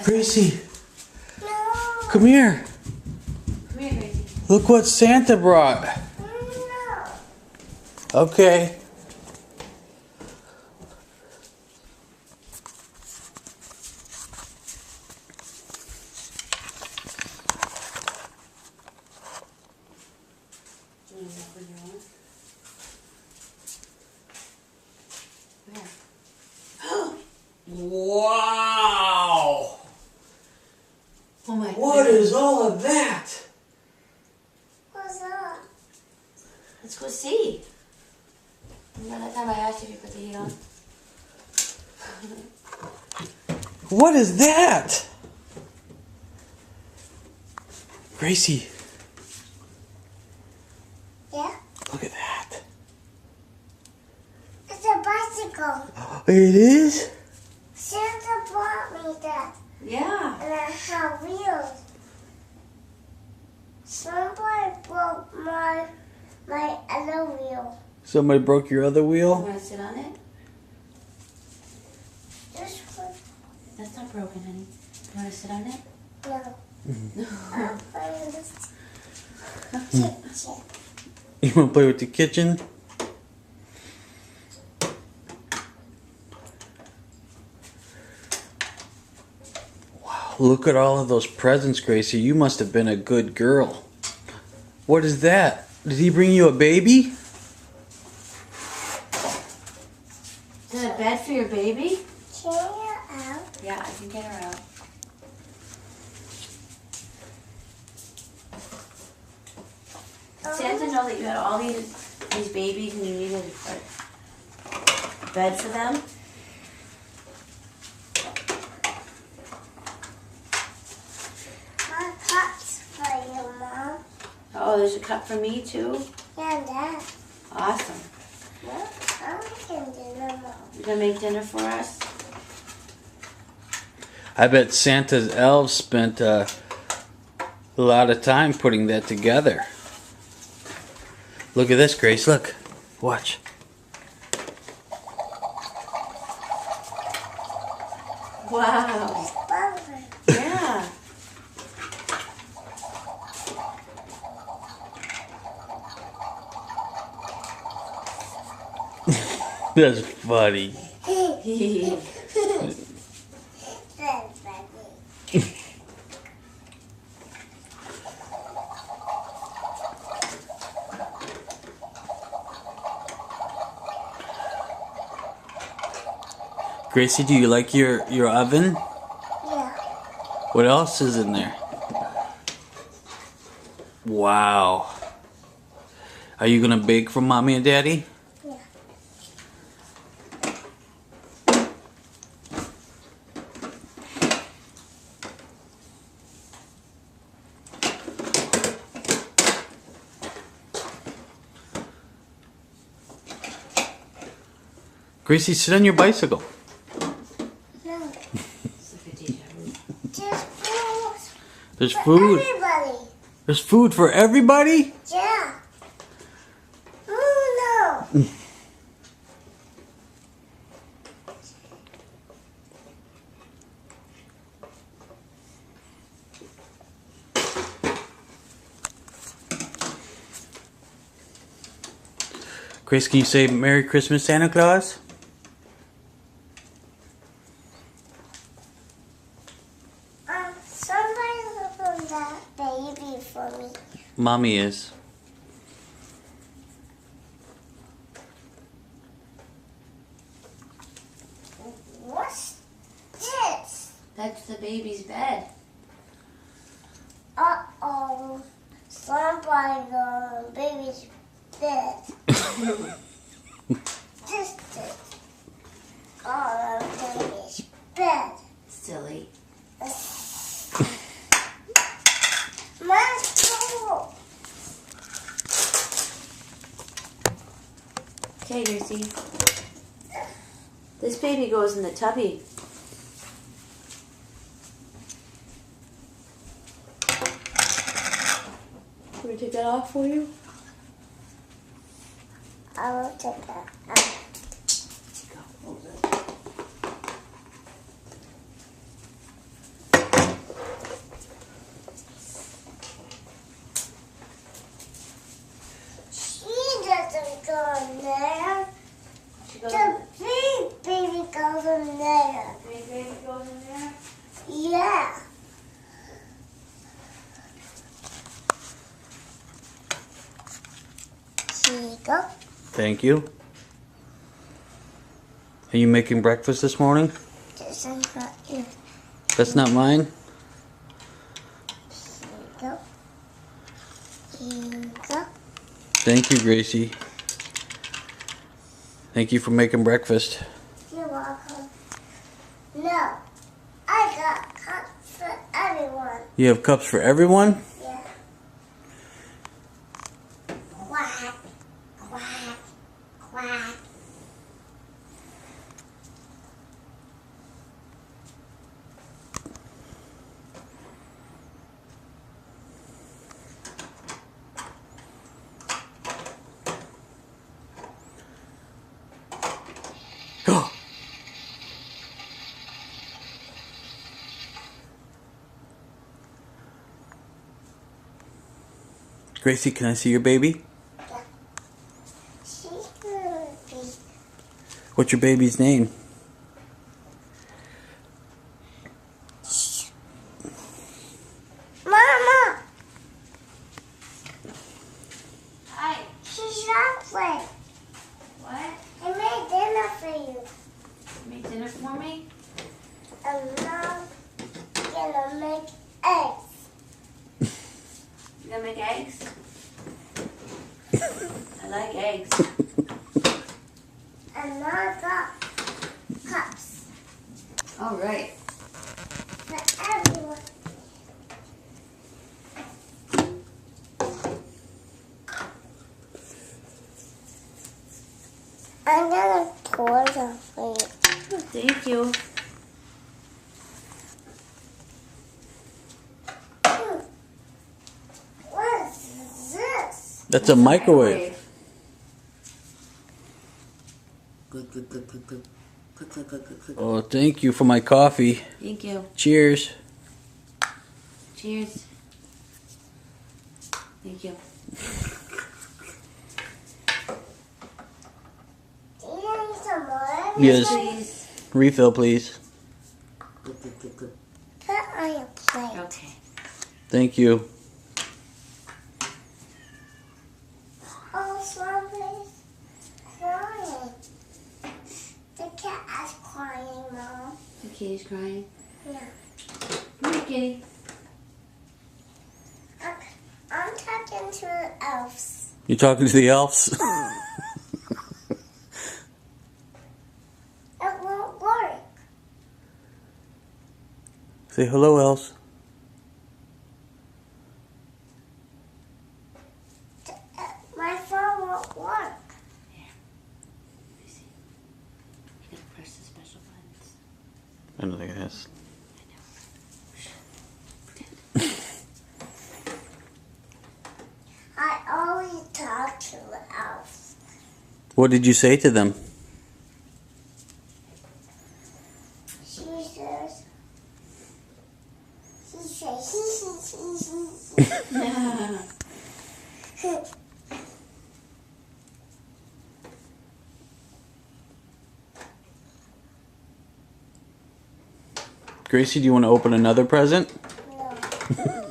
Gracie, No. come here. Come here, Gracie. Look what Santa brought. No. Okay. Wow! Oh my What goodness. is all of that? What's up? Let's go see. Remember that time I asked if you put the heat on? What is that? Gracie, Yeah? look at that. It's a bicycle. It is? Santa brought me that. Yeah. And I have wheels. Somebody broke my other wheel. Somebody broke your other You wheel? want to sit on it? This one. That's not broken, honey. You want to sit on it? No. I'm playing this kitchen. You want to play with the kitchen? Wow, look at all of those presents, Gracie. You must have been a good girl. What is that? Did he bring you a baby? Is that a bed for your baby? Can you out? Yeah, I can get her out. Santa know that you had all these babies and you needed a bed for them? My cup's for you, Mom. Oh, there's a cup for me too? Yeah, and Dad. Awesome. Yeah, I'm making dinner, Mom. You gonna make dinner for us? I bet Santa's elves spent a lot of time putting that together. Look at this, Grace. Look. Watch. Wow. Yeah. That's funny. That's funny. Gracie, do you like your oven? Yeah. What else is in there? Wow. Are you gonna bake for Mommy and Daddy? Yeah. Gracie, sit on your bicycle. No. Just food. There's For food. everybody. There's food for everybody? Yeah. Oh no. Grace, can you say Merry Christmas, Santa Claus? Somebody open that baby for me. Mommy is. What's this? That's the baby's bed. Uh-oh. Somebody's on the baby's bed. This is on the baby's bed. Silly. Mine's cool. Okay, Gracie. This baby goes in the tubby. Can we take that off for you? I will take that off. go. Thank you. Are you making breakfast this morning? This is not you. That's not mine? Here you go. Thank you, Gracie. Thank you for making breakfast. You're welcome. No, I got cups for everyone. You have cups for everyone? Yeah. Quack, quack, quack. Gracie, can I see your baby? Yeah. She's gonna be. What's your baby's name? Mama, Hi. she's chocolate. What? I made dinner for you. You make dinner for me? And Mom gonna make eggs. You gonna make eggs? I like eggs. And Mom got cups All right. for everyone. I'm gonna pour them for you. Thank you. What is this? That's a microwave. Good, good, good, good, good. Good, good, good, good, good. Oh, thank you for my coffee. Thank you. Cheers. Cheers. Thank you. Do you need some more? Yes. Please. Refill, please. Good, good, good, good. Put on your plate. Okay. Thank you. Oh, somebody's crying. The cat is crying, Mom. The kitty's crying. Yeah. Come here, kitty. I'm talking to the elves. You talking to the elves? It won't work. Say hello, elves. My phone won't work. Here. Let me see. You gotta press the special buttons. I don't think it has. I always talk to the elves. What did you say to them? She says, Gracie, do you want to open another present? no.